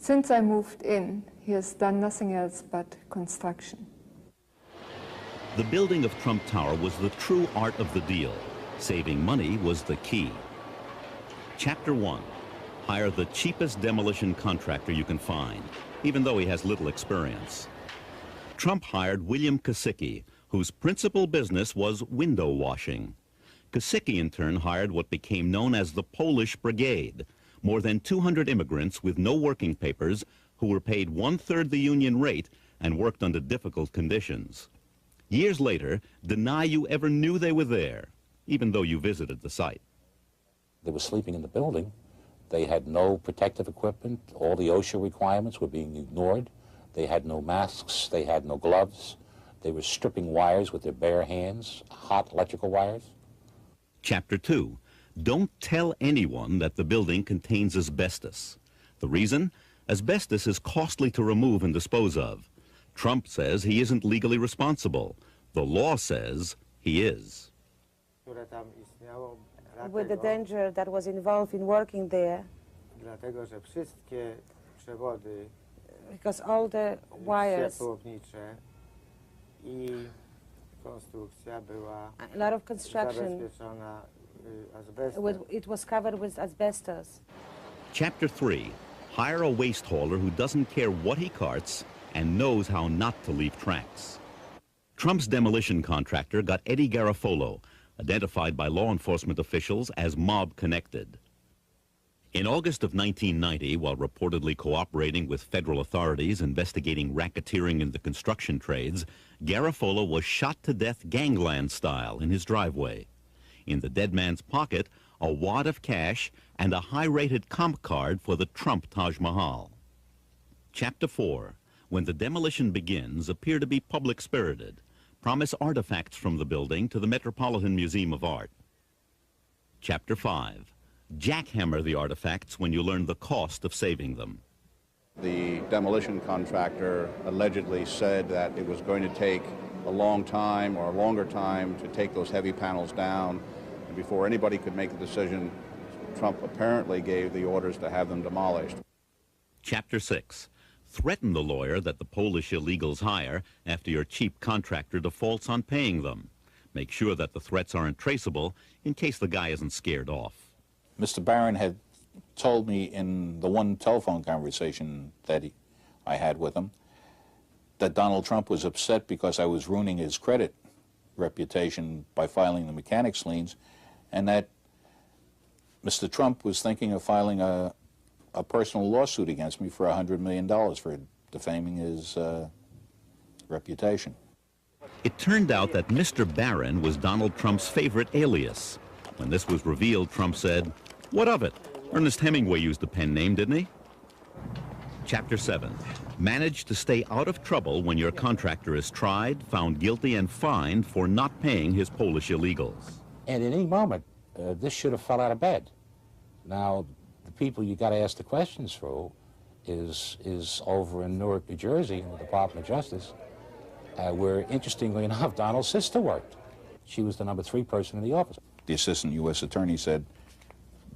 Since I moved in, he has done nothing else but construction. The building of Trump Tower was the true art of the deal. Saving money was the key. Chapter 1. Hire the cheapest demolition contractor you can find, even though he has little experience. Trump hired William Kosicki, whose principal business was window washing. Kosicki, in turn, hired what became known as the Polish Brigade, more than 200 immigrants with no working papers who were paid 1/3 the union rate and worked under difficult conditions. Years later, deny you ever knew they were there, even though you visited the site. They were sleeping in the building. They had no protective equipment. All the OSHA requirements were being ignored. They had no masks. They had no gloves. They were stripping wires with their bare hands, hot electrical wires. Chapter 2. Don't tell anyone that the building contains asbestos. The reason? Asbestos is costly to remove and dispose of. Trump says he isn't legally responsible. The law says he is. With the danger that was involved in working there, because all the wires, a lot of construction, it was covered with asbestos. Chapter 3. Hire a waste hauler who doesn't care what he carts and knows how not to leave tracks. Trump's demolition contractor got Eddie Garofalo, identified by law enforcement officials as mob-connected. In August of 1990, while reportedly cooperating with federal authorities investigating racketeering in the construction trades, Garofalo was shot to death gangland style in his driveway. In the dead man's pocket, a wad of cash and a high-rated comp card for the Trump Taj Mahal. Chapter 4. When the demolition begins, appear to be public-spirited. Promise artifacts from the building to the Metropolitan Museum of Art. Chapter 5. Jackhammer the artifacts when you learn the cost of saving them. The demolition contractor allegedly said that it was going to take a long time or a longer time to take those heavy panels down. And before anybody could make a decision, Trump apparently gave the orders to have them demolished. Chapter 6. Threaten the lawyer that the Polish illegals hire after your cheap contractor defaults on paying them. Make sure that the threats aren't traceable in case the guy isn't scared off. Mr. Barron had told me in the one telephone conversation that I had with him that Donald Trump was upset because I was ruining his credit reputation by filing the mechanics liens, and that Mr. Trump was thinking of filing a personal lawsuit against me for $100 million for defaming his reputation. It turned out that Mr. Barron was Donald Trump's favorite alias. When this was revealed, Trump said, "What of it? Ernest Hemingway used the pen name, didn't he?" Chapter 7. Manage to stay out of trouble when your contractor is tried, found guilty, and fined for not paying his Polish illegals. And at any moment, this should have fell out of bed. Now, the people you got to ask the questions through is over in Newark, New Jersey, in the Department of Justice, where, interestingly enough, Donald's sister worked. She was the number 3 person in the office. The assistant U.S. attorney said,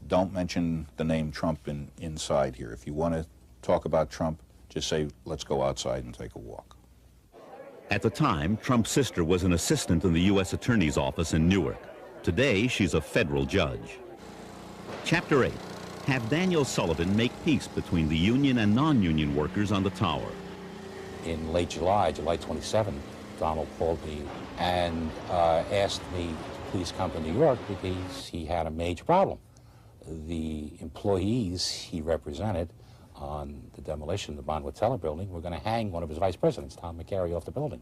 don't mention the name Trump inside here. If you want to talk about Trump, just say, let's go outside and take a walk. At the time, Trump's sister was an assistant in the U.S. Attorney's office in Newark. Today, she's a federal judge. Chapter 8. Have Daniel Sullivan make peace between the union and non-union workers on the tower. In late July, July 27th, Donald called me and asked me to please come to New York because he had a major problem. The employees he represented on the demolition of the Bonwit Teller building were going to hang one of his vice presidents, Tom McCary, off the building.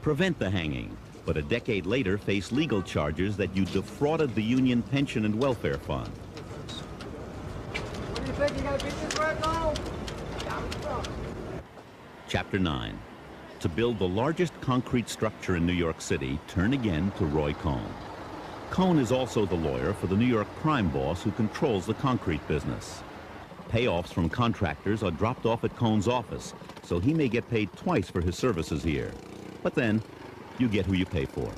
Prevent the hanging, but a decade later face legal charges that you defrauded the union pension and welfare fund. What do you think? You got to beat this right now? Chapter 9. To build the largest concrete structure in New York City, turn again to Roy Cohn. Cohn is also the lawyer for the New York crime boss who controls the concrete business. Payoffs from contractors are dropped off at Cohn's office, so he may get paid twice for his services here. But then, you get who you pay for.